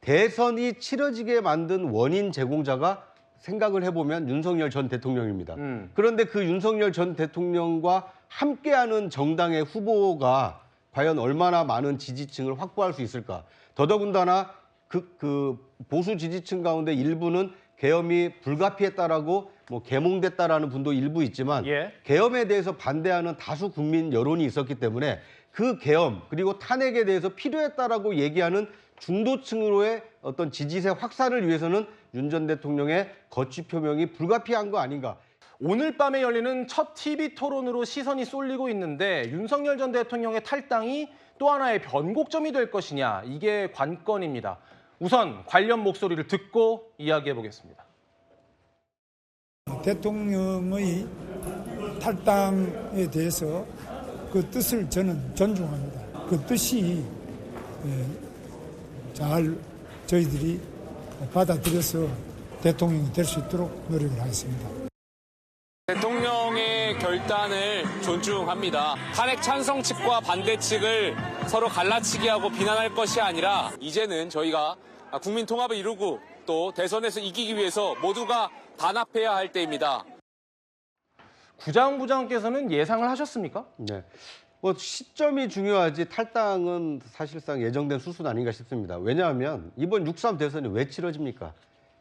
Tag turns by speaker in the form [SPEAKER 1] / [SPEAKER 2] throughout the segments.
[SPEAKER 1] 대선이 치러지게 만든 원인 제공자가 생각을 해보면 윤석열 전 대통령입니다. 그런데 그 윤석열 전 대통령과 함께하는 정당의 후보가 과연 얼마나 많은 지지층을 확보할 수 있을까? 더더군다나 그 보수 지지층 가운데 일부는 계엄이 불가피했다라고 계몽됐다라는 분도 일부 있지만 계엄에 대해서 반대하는 다수 국민 여론이 있었기 때문에 그 계엄 그리고 탄핵에 대해서 필요했다라고 얘기하는 중도층으로의 어떤 지지세 확산을 위해서는 윤 전 대통령의 거취 표명이 불가피한 거 아닌가.
[SPEAKER 2] 오늘 밤에 열리는 첫 TV 토론으로 시선이 쏠리고 있는데 윤석열 전 대통령의 탈당이 또 하나의 변곡점이 될 것이냐, 이게 관건입니다. 우선 관련 목소리를 듣고 이야기해 보겠습니다.
[SPEAKER 3] 대통령의 탈당에 대해서 그 뜻을 저는 존중합니다. 그 뜻이 잘 저희들이 받아들여서 대통령이 될 수 있도록 노력을 하겠습니다.
[SPEAKER 4] 대통령의 결단을 존중합니다. 탄핵 찬성 측과 반대 측을 서로 갈라치기 하고 비난할 것이 아니라 이제는 저희가 국민 통합을 이루고 또 대선에서 이기기 위해서 모두가 단합해야 할 때입니다.
[SPEAKER 2] 구장부장께서는 예상을 하셨습니까?
[SPEAKER 1] 네. 시점이 중요하지 탈당은 사실상 예정된 수순 아닌가 싶습니다. 왜냐하면 이번 6.3 대선이 왜 치러집니까?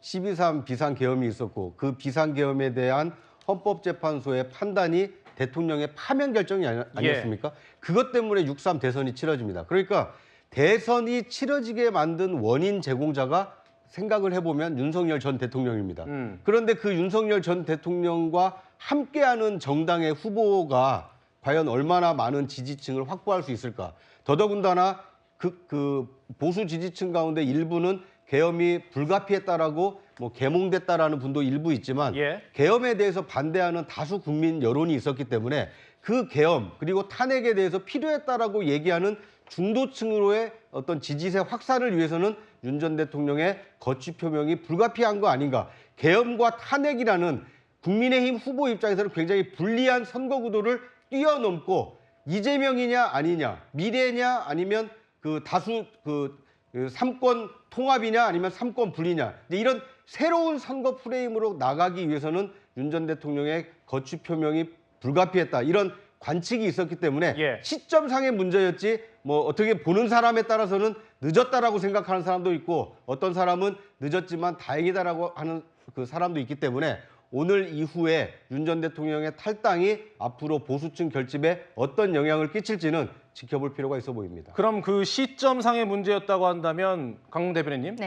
[SPEAKER 1] 12.3 비상계엄이 있었고 그 비상계엄에 대한 헌법재판소의 판단이 대통령의 파면 결정이 아니었습니까? 그것 때문에 6.3 대선이 치러집니다. 그러니까 대선이 치러지게 만든 원인 제공자가 생각을 해보면 윤석열 전 대통령입니다. 그런데 그 윤석열 전 대통령과 함께하는 정당의 후보가 과연 얼마나 많은 지지층을 확보할 수 있을까? 더더군다나 그 보수 지지층 가운데 일부는 계엄이 불가피했다라고 계몽됐다라는 분도 일부 있지만 계엄에 대해서 반대하는 다수 국민 여론이 있었기 때문에 그 계엄 그리고 탄핵에 대해서 필요했다라고 얘기하는 중도층으로의 어떤 지지세 확산을 위해서는 윤 전 대통령의 거취 표명이 불가피한 거 아닌가. 계엄과 탄핵이라는 국민의힘 후보 입장에서는 굉장히 불리한 선거 구도를 뛰어넘고 이재명이냐 아니냐, 미래냐 아니면 그 다수 그 삼권 통합이냐 아니면 삼권 분리냐, 이런 새로운 선거 프레임으로 나가기 위해서는 윤 전 대통령의 거취 표명이 불가피했다, 이런 관측이 있었기 때문에 시점상의 문제였지 어떻게 보는 사람에 따라서는 늦었다라고 생각하는 사람도 있고 어떤 사람은 늦었지만 다행이다라고 하는 그 사람도 있기 때문에 오늘 이후에 윤 전 대통령의 탈당이 앞으로 보수층 결집에 어떤 영향을 끼칠지는 지켜볼 필요가 있어 보입니다.
[SPEAKER 2] 그럼 그 시점상의 문제였다고 한다면 강 대변인님,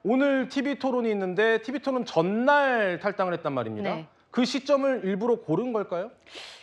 [SPEAKER 2] 오늘 TV 토론이 있는데 TV 토론 전날 탈당을 했단 말입니다. 그 시점을 일부러 고른 걸까요?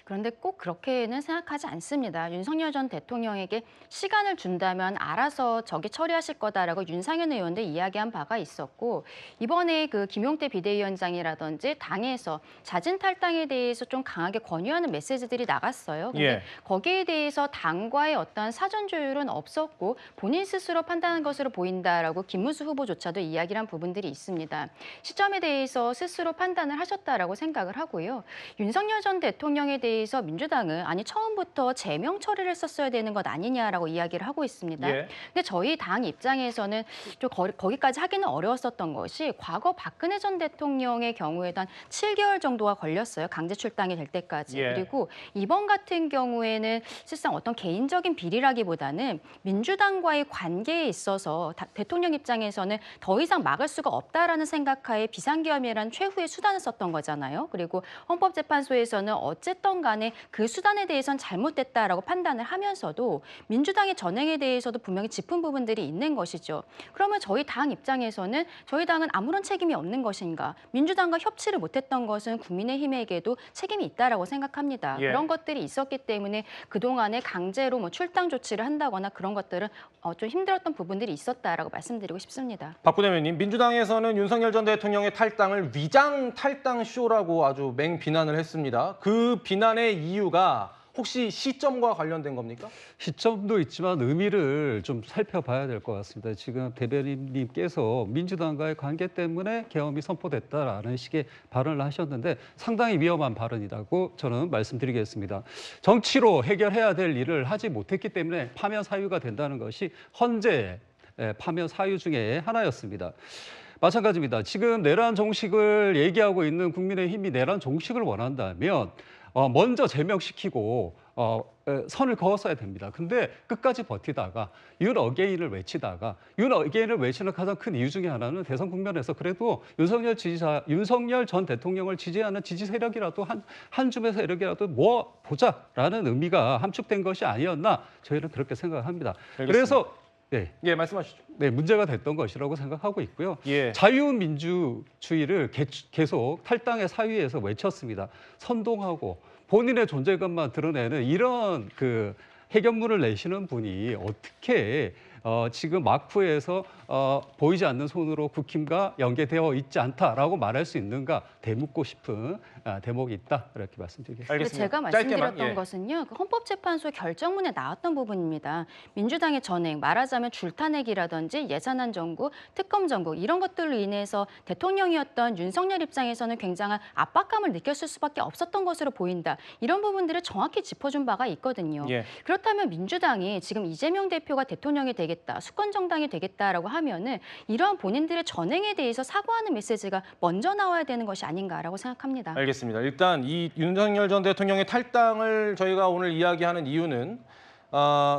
[SPEAKER 5] 그런데 꼭 그렇게는 생각하지 않습니다. 윤석열 전 대통령에게 시간을 준다면 알아서 저기 처리하실 거다라고 윤상현 의원도 이야기한 바가 있었고, 이번에 그 김용태 비대위원장이라든지 당에서 자진 탈당에 대해서 좀 강하게 권유하는 메시지들이 나갔어요. 근데 거기에 대해서 당과의 어떤 사전 조율은 없었고 본인 스스로 판단한 것으로 보인다라고 김문수 후보조차도 이야기를 한 부분들이 있습니다. 시점에 대해서 스스로 판단을 하셨다라고 생각을 하고요. 윤석열 전 대통령에 대해서 민주당은 처음부터 제명 처리를 썼어야 되는 것 아니냐라고 이야기를 하고 있습니다. 근데 저희 당 입장에서는 좀 거기까지 하기는 어려웠었던 것이 과거 박근혜 전 대통령의 경우에도 한 7개월 정도가 걸렸어요. 강제 출당이 될 때까지. 그리고 이번 같은 경우에는 실상 어떤 개인적인 비리라기보다는 민주당과의 관계에 있어서 대통령 입장에서는 더 이상 막을 수가 없다라는 생각하에 비상계엄이라는 최후의 수단을 썼던 거잖아요. 그리고 헌법재판소에서는 어쨌든 간에 그 수단에 대해서는 잘못됐다라고 판단을 하면서도 민주당의 전행에 대해서도 분명히 짚은 부분들이 있는 것이죠. 그러면 저희 당 입장에서는 저희 당은 아무런 책임이 없는 것인가? 민주당과 협치를 못했던 것은 국민의힘에게도 책임이 있다라고 생각합니다. 그런 것들이 있었기 때문에 그동안에 강제로 출당 조치를 한다거나 그런 것들은 좀 힘들었던 부분들이 있었다라고 말씀드리고 싶습니다.
[SPEAKER 2] 박 부대변인, 민주당에서는 윤석열 전 대통령의 탈당을 위장 탈당 쇼라고 아주 맹비난을 했습니다. 그 비난의 이유가 혹시 시점과 관련된 겁니까?
[SPEAKER 6] 시점도 있지만 의미를 좀 살펴봐야 될 것 같습니다. 지금 대변인님께서 민주당과의 관계 때문에 계엄이 선포됐다라는 식의 발언을 하셨는데 상당히 위험한 발언이라고 저는 말씀드리겠습니다. 정치로 해결해야 될 일을 하지 못했기 때문에 파면 사유가 된다는 것이 헌재 파면 사유 중에 하나였습니다. 마찬가지입니다. 지금 내란 종식을 얘기하고 있는 국민의힘이 내란 종식을 원한다면 먼저 제명시키고 선을 그었어야 됩니다. 근데 끝까지 버티다가 윤 어게인을 외치다가 윤 어게인을 외치는 가장 큰 이유 중에 하나는 대선 국면에서 그래도 윤석열 전 대통령을 지지하는 지지 세력이라도 한 줌의 세력이라도 뭐 보자라는 의미가 함축된 것이 아니었나 저희는 그렇게 생각합니다.
[SPEAKER 2] 알겠습니다.
[SPEAKER 6] 그래서
[SPEAKER 2] 예, 말씀하시죠.
[SPEAKER 6] 네, 문제가 됐던 것이라고 생각하고 있고요.
[SPEAKER 2] 예.
[SPEAKER 6] 자유민주주의를 계속 탈당의 사유에서 외쳤습니다. 선동하고 본인의 존재감만 드러내는 이런 그 해결문을 내시는 분이 어떻게 지금 마쿠에서 보이지 않는 손으로 국힘과 연계되어 있지 않다라고 말할 수 있는가 되묻고 싶은 대목이 있다 이렇게 말씀드리겠습니다.
[SPEAKER 5] 근데
[SPEAKER 2] 알겠습니다.
[SPEAKER 5] 제가
[SPEAKER 2] 짧게만,
[SPEAKER 5] 말씀드렸던
[SPEAKER 2] 예.
[SPEAKER 5] 것은요, 그 헌법재판소 결정문에 나왔던 부분입니다. 민주당의 전행, 말하자면 줄타내기라든지 예산안 정국, 특검 정국 이런 것들로 인해서 대통령이었던 윤석열 입장에서는 굉장한 압박감을 느꼈을 수밖에 없었던 것으로 보인다. 이런 부분들을 정확히 짚어준 바가 있거든요.
[SPEAKER 2] 예.
[SPEAKER 5] 그렇다면 민주당이 지금 이재명 대표가 대통령이 되겠다, 수권 정당이 되겠다라고 하면은 이러한 본인들의 전행에 대해서 사과하는 메시지가 먼저 나와야 되는 것이 아닌가라고 생각합니다.
[SPEAKER 2] 알겠습니다. 일단 이 윤석열 전 대통령의 탈당을 저희가 오늘 이야기하는 이유는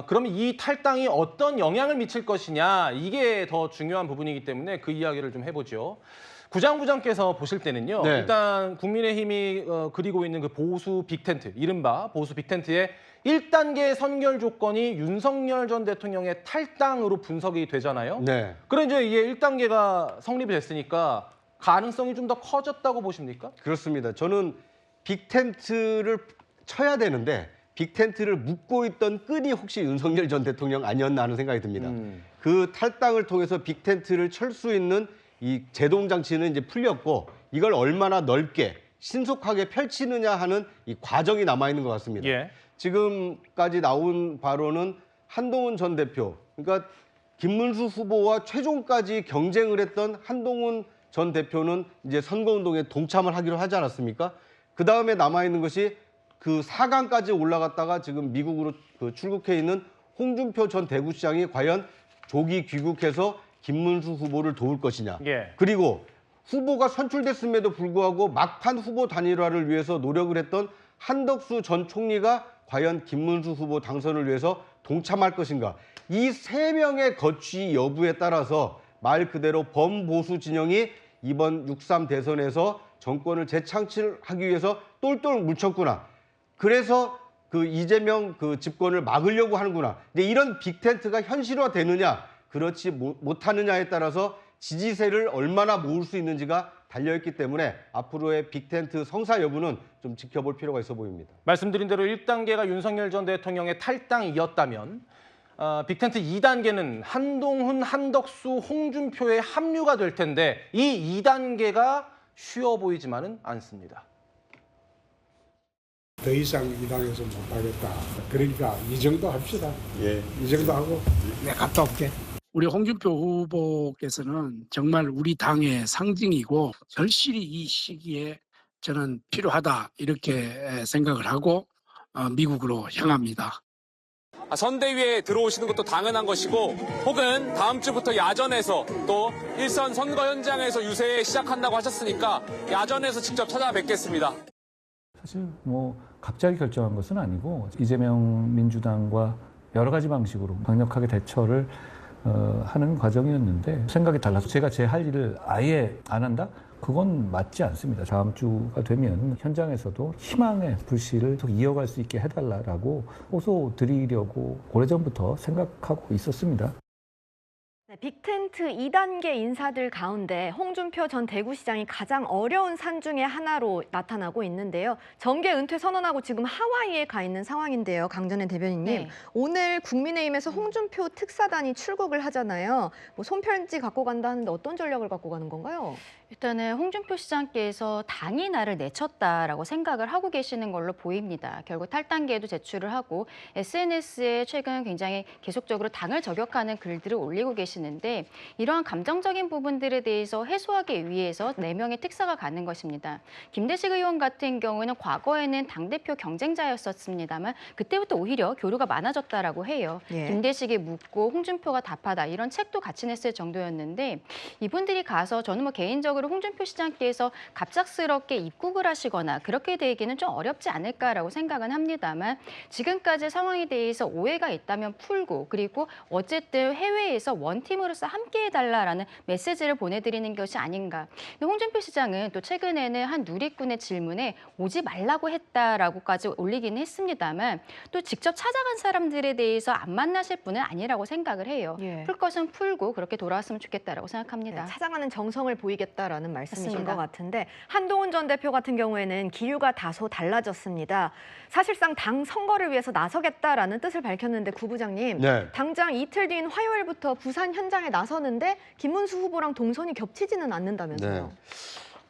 [SPEAKER 2] 그러면 이 탈당이 어떤 영향을 미칠 것이냐 이게 더 중요한 부분이기 때문에 그 이야기를 좀 해보죠. 구장부장께서 보실 때는요.
[SPEAKER 1] 네.
[SPEAKER 2] 일단 국민의힘이 그리고 있는 그 보수 빅텐트, 이른바 보수 빅텐트의 1단계 선결 조건이 윤석열 전 대통령의 탈당으로 분석이 되잖아요.
[SPEAKER 1] 네.
[SPEAKER 2] 그럼 이제 이게 1단계가 성립이 됐으니까 가능성이 좀 더 커졌다고 보십니까?
[SPEAKER 1] 그렇습니다. 저는 빅텐트를 쳐야 되는데 빅텐트를 묶고 있던 끈이 혹시 윤석열 전 대통령 아니었나 하는 생각이 듭니다. 그 탈당을 통해서 빅텐트를 칠 수 있는 이 제동 장치는 이제 풀렸고 이걸 얼마나 넓게 신속하게 펼치느냐 하는 이 과정이 남아 있는 것 같습니다.
[SPEAKER 2] 예.
[SPEAKER 1] 지금까지 나온 바로는 한동훈 전 대표, 그러니까 김문수 후보와 최종까지 경쟁을 했던 한동훈 전 대표는 이제 선거운동에 동참을 하기로 하지 않았습니까? 그 다음에 남아 있는 것이 그 4강까지 올라갔다가 지금 미국으로 출국해 있는 홍준표 전 대구시장이 과연 조기 귀국해서 김문수 후보를 도울 것이냐.
[SPEAKER 2] 예.
[SPEAKER 1] 그리고 후보가 선출됐음에도 불구하고 막판 후보 단일화를 위해서 노력을 했던 한덕수 전 총리가 과연 김문수 후보 당선을 위해서 동참할 것인가. 이 세 명의 거취 여부에 따라서 말 그대로 범보수 진영이 이번 6.3 대선에서 정권을 재창출하기 위해서 똘똘 뭉쳤구나. 그래서 그 이재명 그 집권을 막으려고 하는구나. 근데 이런 빅텐트가 현실화되느냐, 그렇지 못하느냐에 따라서 지지세를 얼마나 모을 수 있는지가 달려있기 때문에 앞으로의 빅텐트 성사 여부는 좀 지켜볼 필요가 있어 보입니다.
[SPEAKER 2] 말씀드린 대로 1단계가 윤석열 전 대통령의 탈당이었다면 빅텐트 2단계는 한동훈, 한덕수, 홍준표의 합류가 될 텐데 이 2단계가 쉬워 보이지만은 않습니다.
[SPEAKER 3] 더 이상 이 당에서 못하겠다. 그러니까 이 정도 합시다.
[SPEAKER 1] 예.
[SPEAKER 3] 이 정도 하고 내가 갔다 올게.
[SPEAKER 7] 우리 홍준표 후보께서는 정말 우리 당의 상징이고 절실히 이 시기에 저는 필요하다 이렇게 생각을 하고 미국으로 향합니다.
[SPEAKER 4] 선대위에 들어오시는 것도 당연한 것이고 혹은 다음 주부터 야전에서 또 일선 선거 현장에서 유세 시작한다고 하셨으니까 야전에서 직접 찾아뵙겠습니다.
[SPEAKER 8] 사실 뭐 갑자기 결정한 것은 아니고 이재명 민주당과 여러 가지 방식으로 강력하게 대처를 하는 과정이었는데 생각이 달라서 제가 제 할 일을 아예 안 한다? 그건 맞지 않습니다. 다음 주가 되면 현장에서도 희망의 불씨를 계속 이어갈 수 있게 해달라고 호소드리려고 오래전부터 생각하고 있었습니다.
[SPEAKER 9] 네, 빅텐트 2단계 인사들 가운데 홍준표 전 대구시장이 가장 어려운 산 중에 하나로 나타나고 있는데요. 정계 은퇴 선언하고 지금 하와이에 가 있는 상황인데요. 강전혜 대변인님,
[SPEAKER 5] 네.
[SPEAKER 9] 오늘 국민의힘에서 홍준표 특사단이 출국을 하잖아요. 뭐 손편지 갖고 간다 하는데 어떤 전략을 갖고 가는 건가요?
[SPEAKER 5] 일단은 홍준표 시장께서 당이 나를 내쳤다라고 생각을 하고 계시는 걸로 보입니다. 결국 탈당계에도 제출을 하고 SNS에 최근 굉장히 계속적으로 당을 저격하는 글들을 올리고 계시는 것이는데 이러한 감정적인 부분들에 대해서 해소하기 위해서 4명의 특사가 가는 것입니다. 김대식 의원 같은 경우는 과거에는 당대표 경쟁자였었습니다만 그때부터 오히려 교류가 많아졌다라고 해요.
[SPEAKER 9] 예.
[SPEAKER 5] 김대식이 묻고 홍준표가 답하다 이런 책도 같이 냈을 정도였는데 이분들이 가서 저는 뭐 개인적으로 홍준표 시장께서 갑작스럽게 입국을 하시거나 그렇게 되기는 좀 어렵지 않을까라고 생각은 합니다만 지금까지 상황에 대해서 오해가 있다면 풀고 그리고 어쨌든 해외에서 원팀으로서 함께해달라라는 메시지를 보내드리는 것이 아닌가. 홍준표 시장은 또 최근에는 한 누리꾼의 질문에 오지 말라고 했다라고까지 올리기는 했습니다만 또 직접 찾아간 사람들에 대해서 안 만나실 분은 아니라고 생각을 해요.
[SPEAKER 9] 예.
[SPEAKER 5] 풀 것은 풀고 그렇게 돌아왔으면 좋겠다라고 생각합니다.
[SPEAKER 9] 네, 찾아가는 정성을 보이겠다라는 말씀이신
[SPEAKER 5] 맞습니다.
[SPEAKER 9] 것 같은데 한동훈 전 대표 같은 경우에는 기류가 다소 달라졌습니다. 사실상 당 선거를 위해서 나서겠다라는 뜻을 밝혔는데 구 부장님,
[SPEAKER 1] 네.
[SPEAKER 9] 당장 이틀 뒤인 화요일부터 부산 현장에 나서는데 김문수 후보랑 동선이 겹치지는 않는다면서요.
[SPEAKER 1] 네.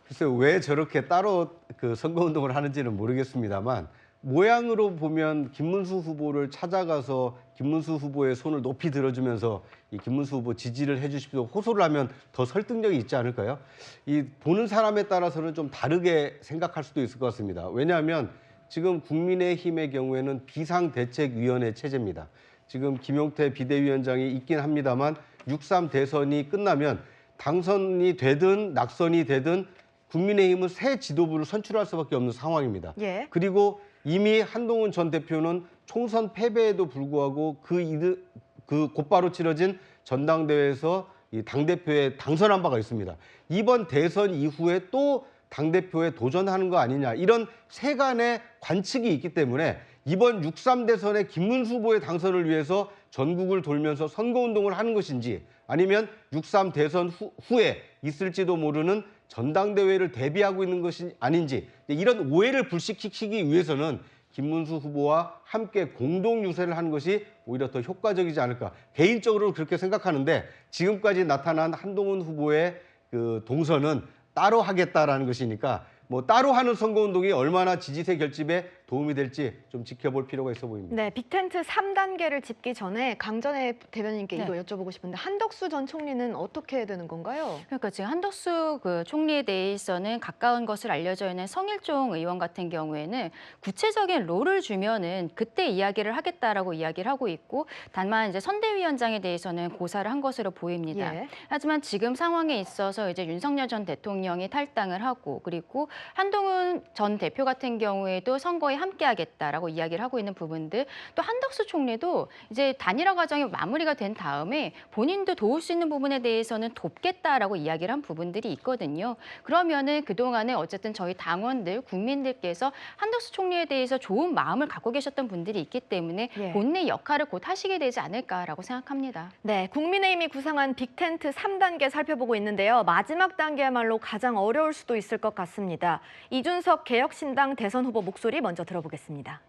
[SPEAKER 1] 글쎄요, 왜 저렇게 따로 그 선거운동을 하는지는 모르겠습니다만 모양으로 보면 김문수 후보를 찾아가서 김문수 후보의 손을 높이 들어주면서 이 김문수 후보 지지를 해주십시오 호소를 하면 더 설득력이 있지 않을까요? 이 보는 사람에 따라서는 좀 다르게 생각할 수도 있을 것 같습니다. 왜냐하면 지금 국민의힘의 경우에는 비상대책위원회 체제입니다. 지금 김용태 비대위원장이 있긴 합니다만 6.3 대선이 끝나면 당선이 되든 낙선이 되든 국민의힘은 새 지도부를 선출할 수밖에 없는 상황입니다.
[SPEAKER 9] 예.
[SPEAKER 1] 그리고 이미 한동훈 전 대표는 총선 패배에도 불구하고 그 곧바로 치러진 전당대회에서 이 당대표에 당선한 바가 있습니다. 이번 대선 이후에 또 당대표에 도전하는 거 아니냐 이런 세간의 관측이 있기 때문에 이번 6.3 대선에 김문수 후보의 당선을 위해서 전국을 돌면서 선거운동을 하는 것인지 아니면 6.3 대선 후에 있을지도 모르는 전당대회를 대비하고 있는 것이 아닌지 이런 오해를 불식시키기 위해서는 김문수 후보와 함께 공동 유세를 하는 것이 오히려 더 효과적이지 않을까. 개인적으로 그렇게 생각하는데 지금까지 나타난 한동훈 후보의 그 동선은 따로 하겠다라는 것이니까 뭐 따로 하는 선거운동이 얼마나 지지세 결집에 도움이 될지 좀 지켜볼 필요가 있어 보입니다.
[SPEAKER 9] 네, 빅텐트 3단계를 짚기 전에 강전의 대변인께
[SPEAKER 5] 네.
[SPEAKER 9] 이거 여쭤보고 싶은데 한덕수 전 총리는 어떻게 되는 건가요?
[SPEAKER 5] 그러니까 지금 한덕수 그 총리에 대해서는 가까운 것을 알려져 있는 성일종 의원 같은 경우에는 구체적인 롤을 주면은 그때 이야기를 하겠다라고 이야기를 하고 있고 다만 이제 선대위원장에 대해서는 고사를 한 것으로 보입니다.
[SPEAKER 9] 예.
[SPEAKER 5] 하지만 지금 상황에 있어서 이제 윤석열 전 대통령이 탈당을 하고 그리고 한동훈 전 대표 같은 경우에도 선거에 함께하겠다라고 이야기를 하고 있는 부분들 또 한덕수 총리도 이제 단일화 과정이 마무리가 된 다음에 본인도 도울 수 있는 부분에 대해서는 돕겠다라고 이야기를 한 부분들이 있거든요. 그러면은 그동안에 어쨌든 저희 당원들, 국민들께서 한덕수 총리에 대해서 좋은 마음을 갖고 계셨던 분들이 있기 때문에
[SPEAKER 9] 예.
[SPEAKER 5] 본인의 역할을 곧 하시게 되지 않을까라고 생각합니다.
[SPEAKER 9] 네, 국민의힘이 구상한 빅텐트 3단계 살펴보고 있는데요. 마지막 단계야말로 가장 어려울 수도 있을 것 같습니다. 이준석 개혁신당 대선 후보 목소리 먼저 들어보겠습니다.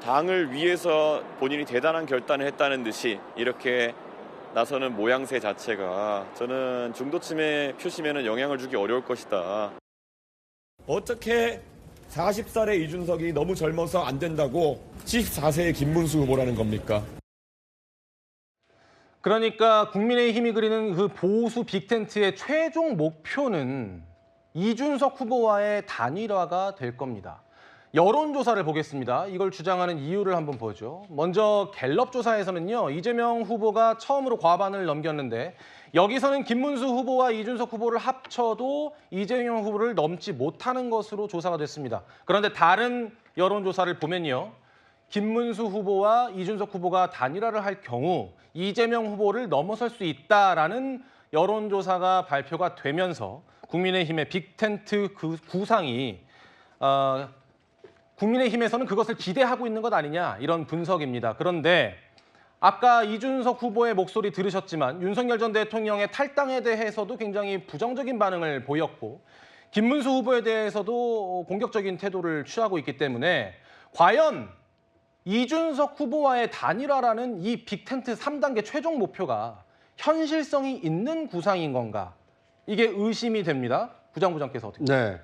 [SPEAKER 10] 당을 위해서 본인이 대단한 결단을 했다는 듯이 이렇게 나서는 모양새 자체가 저는 중도층의 표심에는 영향을 주기 어려울 것이다.
[SPEAKER 11] 어떻게 40살의 이준석이 너무 젊어서 안 된다고 74세의 김문수 후보라는 겁니까?
[SPEAKER 2] 그러니까 국민의힘이 그리는 그 보수 빅텐트의 최종 목표는 이준석 후보와의 단일화가 될 겁니다. 여론조사를 보겠습니다. 이걸 주장하는 이유를 한번 보죠. 먼저 갤럽 조사에서는요. 이재명 후보가 처음으로 과반을 넘겼는데 여기서는 김문수 후보와 이준석 후보를 합쳐도 이재명 후보를 넘지 못하는 것으로 조사가 됐습니다. 그런데 다른 여론조사를 보면요. 김문수 후보와 이준석 후보가 단일화를 할 경우 이재명 후보를 넘어설 수 있다라는 여론조사가 발표가 되면서 국민의힘의 빅텐트 그 구상이 국민의힘에서는 그것을 기대하고 있는 것 아니냐 이런 분석입니다. 그런데 아까 이준석 후보의 목소리 들으셨지만 윤석열 전 대통령의 탈당에 대해서도 굉장히 부정적인 반응을 보였고 김문수 후보에 대해서도 공격적인 태도를 취하고 있기 때문에 과연 이준석 후보와의 단일화라는 이 빅텐트 3단계 최종 목표가 현실성이 있는 구상인 건가? 이게 의심이 됩니다. 부장부장께서 어떻게 보세요?
[SPEAKER 1] 네.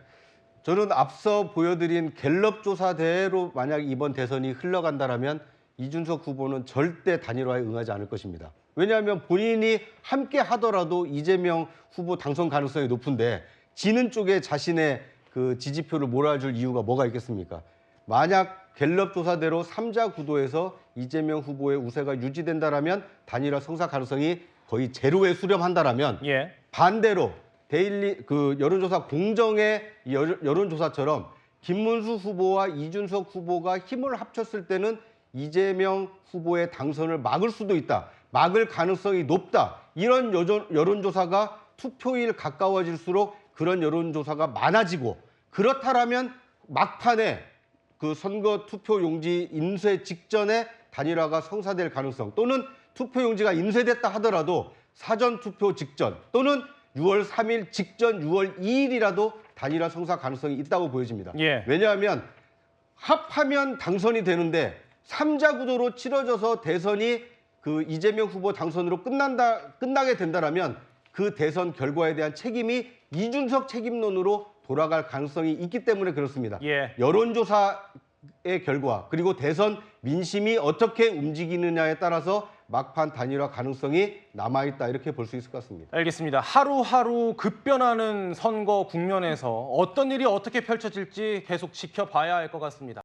[SPEAKER 1] 저는 앞서 보여드린 갤럽 조사대로 만약 이번 대선이 흘러간다면 이준석 후보는 절대 단일화에 응하지 않을 것입니다. 왜냐하면 본인이 함께 하더라도 이재명 후보 당선 가능성이 높은데 지는 쪽에 자신의 그 지지표를 몰아줄 이유가 뭐가 있겠습니까? 만약 갤럽 조사대로 3자 구도에서 이재명 후보의 우세가 유지된다라면 단일화 성사 가능성이 거의 제로에 수렴한다라면
[SPEAKER 2] 예.
[SPEAKER 1] 반대로 데일리 그 여론조사 공정의 여론조사처럼 김문수 후보와 이준석 후보가 힘을 합쳤을 때는 이재명 후보의 당선을 막을 수도 있다. 막을 가능성이 높다. 이런 여론조사가 투표일 가까워질수록 그런 여론조사가 많아지고 그렇다라면 막판에 그 선거 투표용지 인쇄 직전에 단일화가 성사될 가능성 또는 투표용지가 인쇄됐다 하더라도 사전투표 직전 또는 6월 3일 직전 6월 2일이라도 단일화 성사 가능성이 있다고 보여집니다.
[SPEAKER 2] 예.
[SPEAKER 1] 왜냐하면 합하면 당선이 되는데 3자 구도로 치러져서 대선이 그 이재명 후보 당선으로 끝나게 된다라면 그 대선 결과에 대한 책임이 이준석 책임론으로 돌아갈 가능성이 있기 때문에 그렇습니다.
[SPEAKER 2] 예.
[SPEAKER 1] 여론조사의 결과 그리고 대선 민심이 어떻게 움직이느냐에 따라서 막판 단일화 가능성이 남아있다 이렇게 볼 수 있을 것 같습니다.
[SPEAKER 2] 알겠습니다. 하루하루 급변하는 선거 국면에서 어떤 일이 어떻게 펼쳐질지 계속 지켜봐야 할 것 같습니다.